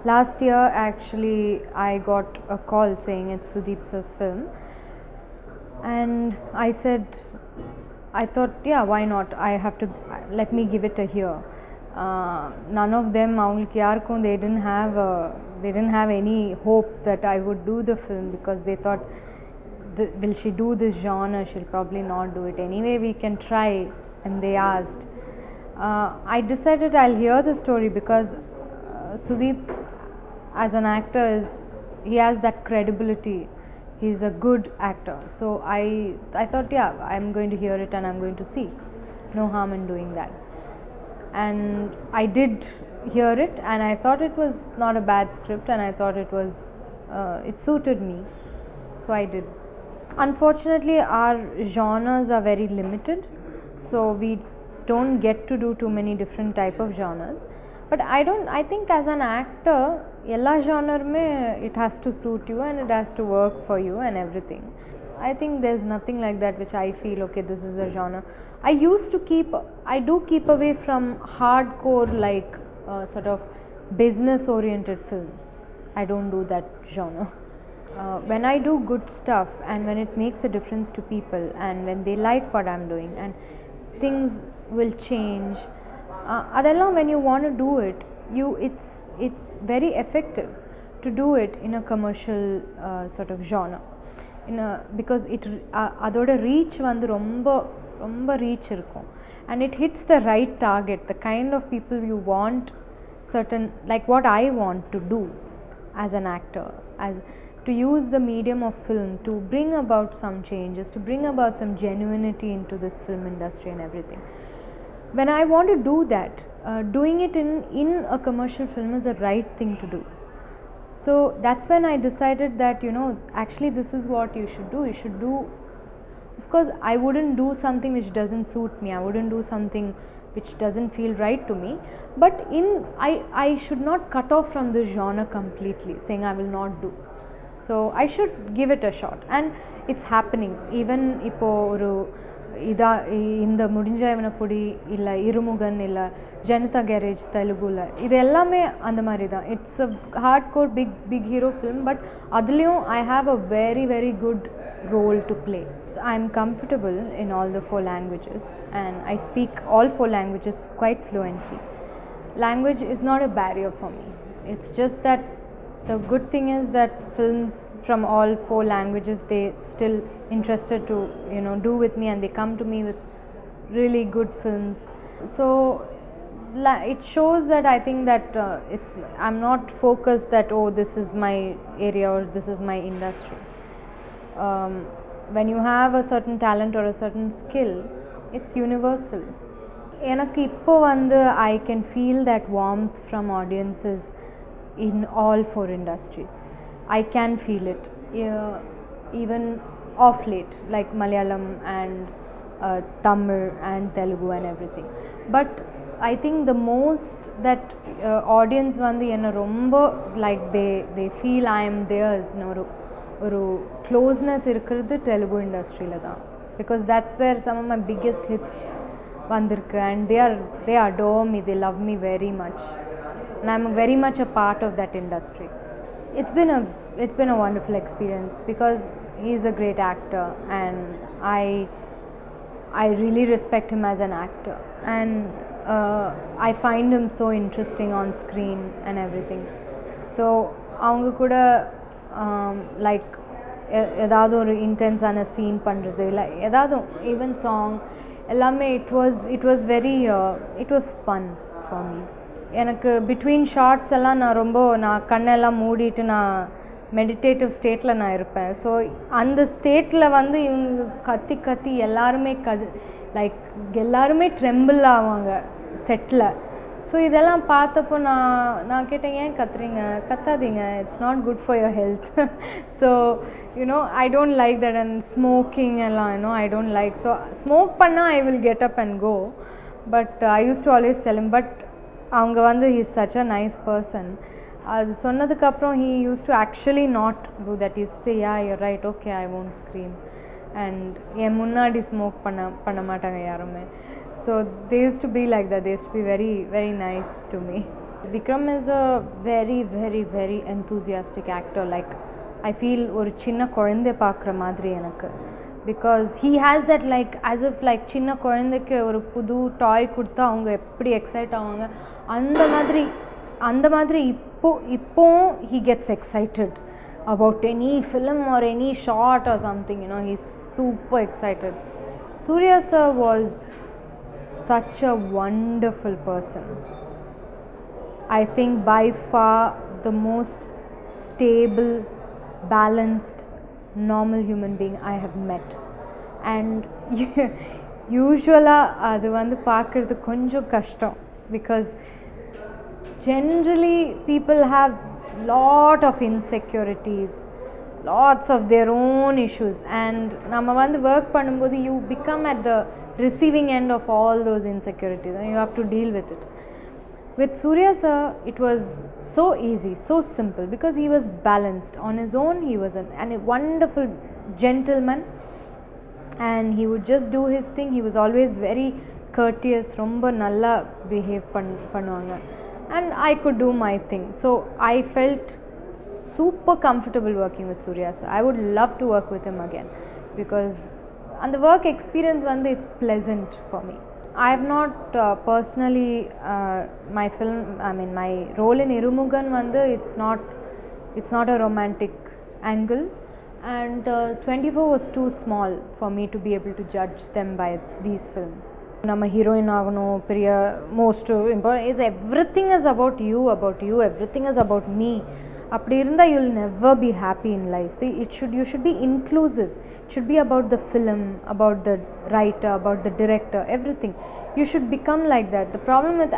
Last year, actually, I got a call saying it's Sudeep sir's film, and I thought, yeah, why not? I have to let me give it a hear. None of them, avungalukku yarkum, they didn't have any hope that I would do the film, because they thought, will she do this genre? She'll probably not do it anyway. We can try. And they asked. I decided I'll hear the story, because Sudeep, as an actor, he has that credibility. He's a good actor. So I thought, yeah, I'm going to hear it and I'm going to see. No harm in doing that. And I did hear it, and I thought it was not a bad script, and I thought it suited me. So I did. Unfortunately, our genres are very limited, so we don't get to do too many different type of genres. But I think as an actor, ella genre mein it has to suit you and it has to work for you and everything. I think there's nothing like that which I feel, okay, this is a genre. I do keep away from hardcore, like sort of business oriented films. I don't do that genre. When I do good stuff, and when it makes a difference to people, and when they like what I'm doing, and things will change, adella, when you want to do it, it's very effective to do it in a commercial sort of genre, because it adoda reach vandu romba reach irukum, and it hits the right target, the kind of people you want, certain, like what I want to do as an actor, as to use the medium of film to bring about some changes, to bring about some genuinity into this film industry and everything. When I want to do that, doing it in a commercial film is the right thing to do. So that's when I decided that, actually this is what you should do. You should do, of course, I wouldn't do something which doesn't suit me. I wouldn't do something which doesn't feel right to me. But I should not cut off from this genre completely, saying I will not do. So I should give it a shot, and it's happening. Even இப்போ ஒரு இந்த முடிஞ்ச இவனக்குடி இல்லை இருமுகன் இல்லை Janata garage தெலுங்குல இது எல்லாமே அந்த மாதிரி தான். It's a hard core big hero film, but அதுலேயும் I have a very very good role to play. So I am comfortable in all the 4 languages, and I speak all 4 languages quite fluently. Language is not a barrier for me. It's just that the good thing is that films from all 4 languages, they still interested to do with me, and they come to me with really good films. So it shows that I think that I'm not focused that, oh, this is my area or this is my industry. When you have a certain talent or a certain skill, it's universal. எனக்கு இப்போ I can feel that warmth from audiences in all 4 industries. I can feel it, even of late, like Malayalam and Tamil and Telugu and everything. But I think the most that audience enna romba, like they feel I am theirs, ஒரு closeness இருக்கிறது தெலுங்கு இண்டஸ்ட்ரியில் தான், because that's where some of my biggest hits வந்திருக்கு, அண்ட் they adore me, they love me very much, and I'm very much a part of that industry. It's been a wonderful experience, because he is a great actor, and I really respect him as an actor, and I find him so interesting on screen and everything. So அவங்க கூட like ஏதாவது ஒரு இன்டென்ஸான scene பண்ணுறது, இல்லை ஏதாவது even song எல்லாமே it was very fun for me. எனக்கு between shorts எல்லாம் நான் கண்ணெல்லாம் மூடிட்டு நான் மெடிடேட்டிவ் ஸ்டேட்டில் நான் இருப்பேன். ஸோ அந்த ஸ்டேட்டில் இவங்க கத்தி எல்லாருமே லைக் எல்லாருமே ட்ரெம்பிள் ஆவாங்க செட்டில். ஸோ இதெல்லாம் பார்த்தப்போ நான் கேட்டேன், ஏன் கத்தாதீங்க, it's not good for your health. So I don't like that. And smoking எல்லாம் I don't like. So smoke பண்ணால் I will get up and go. But I use to always tell him. But அவங்க he is such a nice person. அது சொன்னதுக்கப்புறம் he use to actually not do that. Use say, yeah you're right, okay, I won't scream. And என் முன்னாடி smoke பண்ண மாட்டாங்க யாருமே. So they used to be like that. They used to be very, very nice to me. Vikram is a very, very, very enthusiastic actor. Like, I feel ஒரு சின்ன குழந்தை பார்க்குற மாதிரி எனக்கு, because he has that, like, as if like சின்ன குழந்தைக்கு ஒரு புது டாய் கொடுத்தா அவங்க எப்படி எக்ஸைட் ஆவாங்க, அந்த மாதிரி இப்போ he gets excited about any film or any shot or something, you know, he's super excited. Surya sir was such a wonderful person. I think by far the most stable, balanced, normal human being I have met. And usually adu vandu paakradhu konjam kashtam, because generally people have lot of insecurities, lots of their own issues, and nama vandu work பண்ணும்போது you become at the receiving end of all those insecurities and you have to deal with it. With Surya sir, it was so easy, so simple, because he was balanced on his own. He was a wonderful gentleman, and he would just do his thing. He was always very courteous, romba nalla behave பண்ணுவாங்க, and I could do my thing. So I felt super comfortable working with Surya sir. I would love to work with him again, because and the work experience vandu it's pleasant for me. I have not personally my film, I mean my role in Irumugan vandu it's not a romantic angle, and 24 was too small for me to be able to judge them by these films. Nama heroine agano periya most important is everything is about you, everything is about me. Apdi irundha you'll never be happy in life. See, you should be inclusive. It should be about the film, about the writer, about the director, everything. You should become like that. The problem with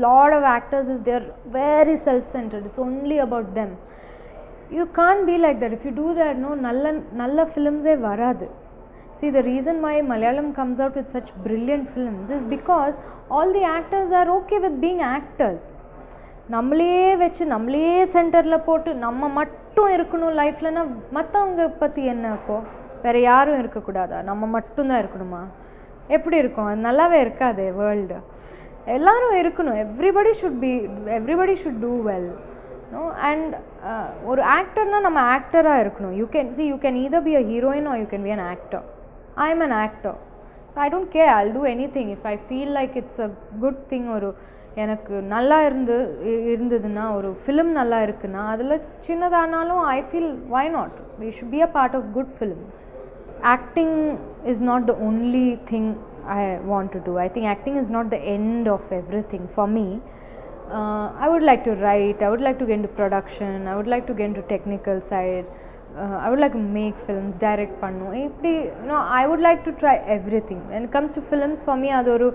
lot of actors is they're very self-centered. It's only about them. You can't be like that. If you do that, no nalla films e varadu. See, the reason why Malayalam comes out with such brilliant films is because all the actors are okay with being actors. நம்மளே வச்சு நம்மளே சென்டரில் போட்டு நம்ம மட்டும் இருக்கணும் லைஃப்லன்னா மற்றவங்க பற்றி என்ன? அப்போ வேறு யாரும் இருக்கக்கூடாதா? நம்ம மட்டும்தான் இருக்கணுமா? எப்படி இருக்கும்? அது நல்லாவே இருக்காது. வேர்ல்டு எல்லாரும் இருக்கணும். Everybody should do well, no. And ஒரு ஆக்டர்னா நம்ம ஆக்டராக இருக்கணும். You can either be a heroine or you can be an actor. I am an actor. I don't care, I will do anything if I feel like it's a good thing. ஒரு எனக்கு நல்லா இருந்ததுன்னா, ஒரு film நல்லா இருக்குன்னா, அதில் சின்னதானாலும் I feel why not, we should be a part of good films. Acting is not the only thing I want to do. I think acting is not the end of everything for me. I would like to write, I would like to get into production, I would like to get into technical side, I would like to make films, direct pannu, you know, I would like to try everything. When it comes to films, for me adoru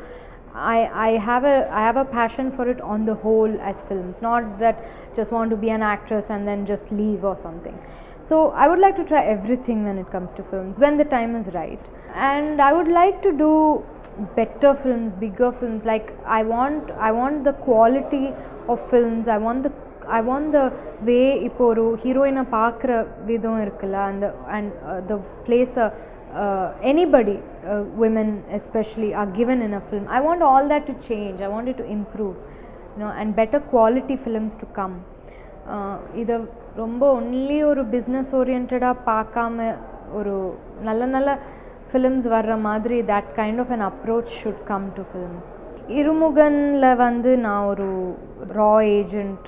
I have a passion for it on the whole as films, not that just want to be an actress and then just leave or something. So I would like to try everything when it comes to films, when the time is right. And I would like to do better films, bigger films. Like I want the quality of films. I want the way ipo oru heroine paakra vidham irukla, and the place anybody, women especially, are given in a film. I want all that to change. I want it to improve, you know, and better quality films to come. இதை ரொம்ப only ஒரு business ஓரியன்டாக பார்க்காம ஒரு நல்ல films வர்ற மாதிரி that kind of an approach should come to films. இருமுகனில் வந்து நான் ஒரு ரா ஏஜென்ட்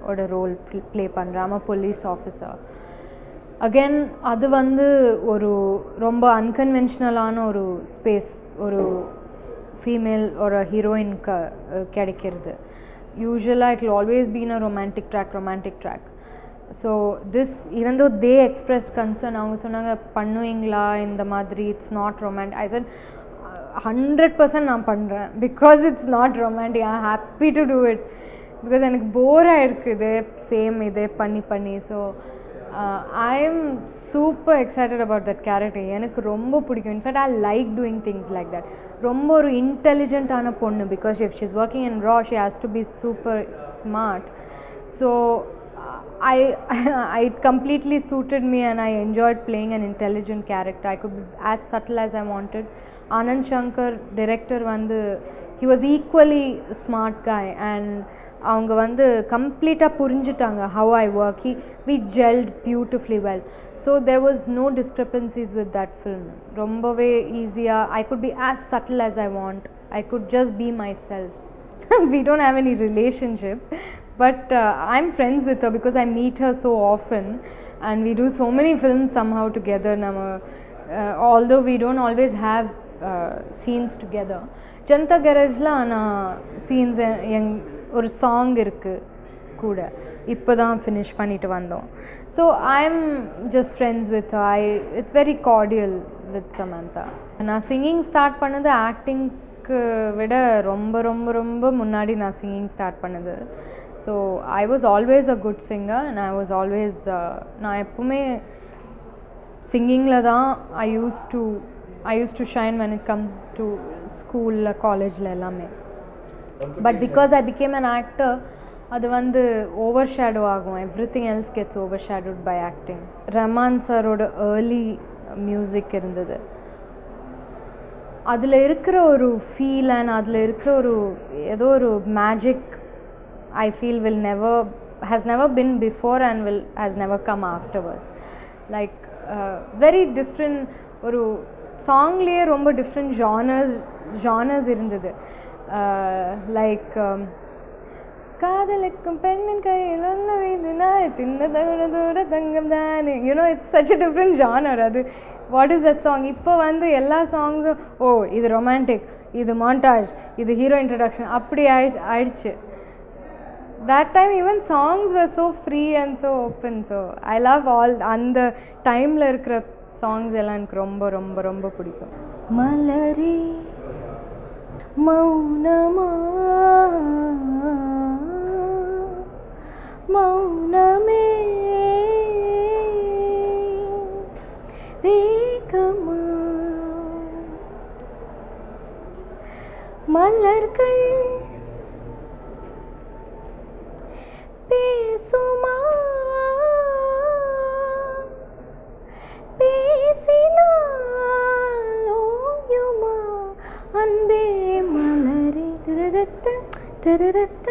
ஓட ரோல் ப்ளே பண்ணுறேன். I'm a police officer. Again அது வந்து ஒரு ரொம்ப அன்கன்வென்ஷனலான ஒரு ஸ்பேஸ் ஒரு ஃபீமேல் ஒரு ஹீரோயினுக்கு கிடைக்கிறது. Usually it will always be in a romantic track. So this, even though they expressed concern, அவங்க சொன்னாங்க பண்ணுவீங்களா இந்த மாதிரி, it's not romantic. I said 100% நான் பண்ணுறேன், because it's not romantic. I'm happy to do it, because எனக்கு போராக இருக்குது சேம் இதே பண்ணி. So I am super excited about that character. எனக்கு ரொம்ப பிடிக்கும். In fact I like doing things like that. ரொம்ப ஒரு இன்டெலிஜென்ட்டான பொண்ணு, because if she's working in raw, she has to be super smart. So it completely suited me, and I enjoyed playing an intelligent character. I could be as subtle as I wanted. Anand Shankar, director, he was equally a smart guy, and அவங்க வந்து கம்ப்ளீட்டாக புரிஞ்சுட்டாங்க how I work. We gelled beautifully well. So there was no discrepancies with that film. ரொம்பவே ஈஸியாக I could be as subtle as I want. I could just be myself. We don't have any relationship, but I'm friends with her because I meet her so often and we do so many films somehow together. Although we don't always have scenes together. Janata Garage la ana scenes ஒரு song இருக்கு கூட இப்போதான் finish பண்ணிட்டு வந்தோம். So I am just friends with it's very கார்டியல் with Samantha. நான் singing start பண்ணது ஆக்டிங்க்கு விட ரொம்ப ரொம்ப ரொம்ப முன்னாடி நான் சிங்கிங் ஸ்டார்ட் பண்ணது. So I was always a good singer and I was always நான் எப்பவுமே சிங்கிங்கில் தான் I use to shine when it comes to ஸ்கூலில் காலேஜில் எல்லாமே. But because I became an actor, அது வந்து ஓவர்ஷேடோ ஆகும். Everything else gets overshadowed by acting. Rahman சாரோட ஏர்லி மியூசிக் இருந்தது. அதில் இருக்கிற ஒரு ஃபீல் அண்ட் அதில் இருக்கிற ஒரு ஏதோ ஒரு magic I feel has never been before and has never come afterwards. Like very different, ஒரு சாங்லேயே ரொம்ப டிஃப்ரெண்ட் ஜானர்ஸ் இருந்தது. லைக் காதலுக்கும் பெண்ணின் கையில் சின்ன தூர தங்கம் தானே, you know it's such a different genre. அது வாட் இஸ் தட் சாங்? இப்போ வந்து எல்லா சாங்ஸும் இது ரொமான்டிக், இது மாண்டாஜ், இது ஹீரோ இன்ட்ரடக்ஷன் அப்படி ஆயிடுச்சு. that time even songs were so free and so open. So I love all அந்த டைமில் இருக்கிற சாங்ஸ் எல்லாம் எனக்கு ரொம்ப ரொம்ப ரொம்ப பிடிக்கும். மலரி மௌனமா மௌனமே வேகமா மலர்கள் பேசுமா பேசினால் ஓயுமா அன்பே மலரே திருரத்த திருரத்த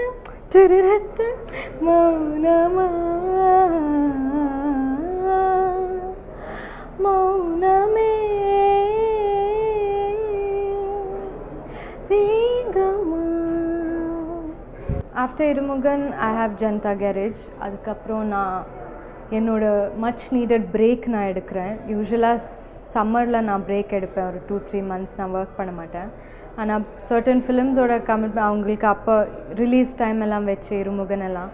திருரத்த மௌனமா மௌனமே வேகமா. After Irumugan I have Janatha Garage. அதுக்கப்புறம் நான் என்னோட மச் நீடட் பிரேக் நான் எடுக்கிறேன். யூஸ்வலாக சம்மரில் நான் பிரேக் எடுப்பேன், ஒரு 2-3 months நான் ஒர்க் பண்ண மாட்டேன். ஆனால் சர்டன் ஃபிலிம்ஸோட கமிட்மெண்ட் அவங்களுக்கு அப்போ ரிலீஸ் டைம் எல்லாம் வச்சு இருமுகன் எல்லாம்,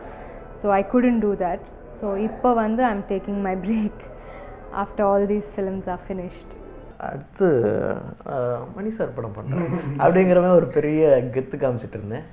so I couldn't do that. So இப்போ வந்து I am taking my break after all these films are finished. அடுத்து மணி சார் படம் பண்ணுறேன் அப்படிங்கிற மாதிரி ஒரு பெரிய கெத்து காமிச்சிட்டு இருந்தேன்.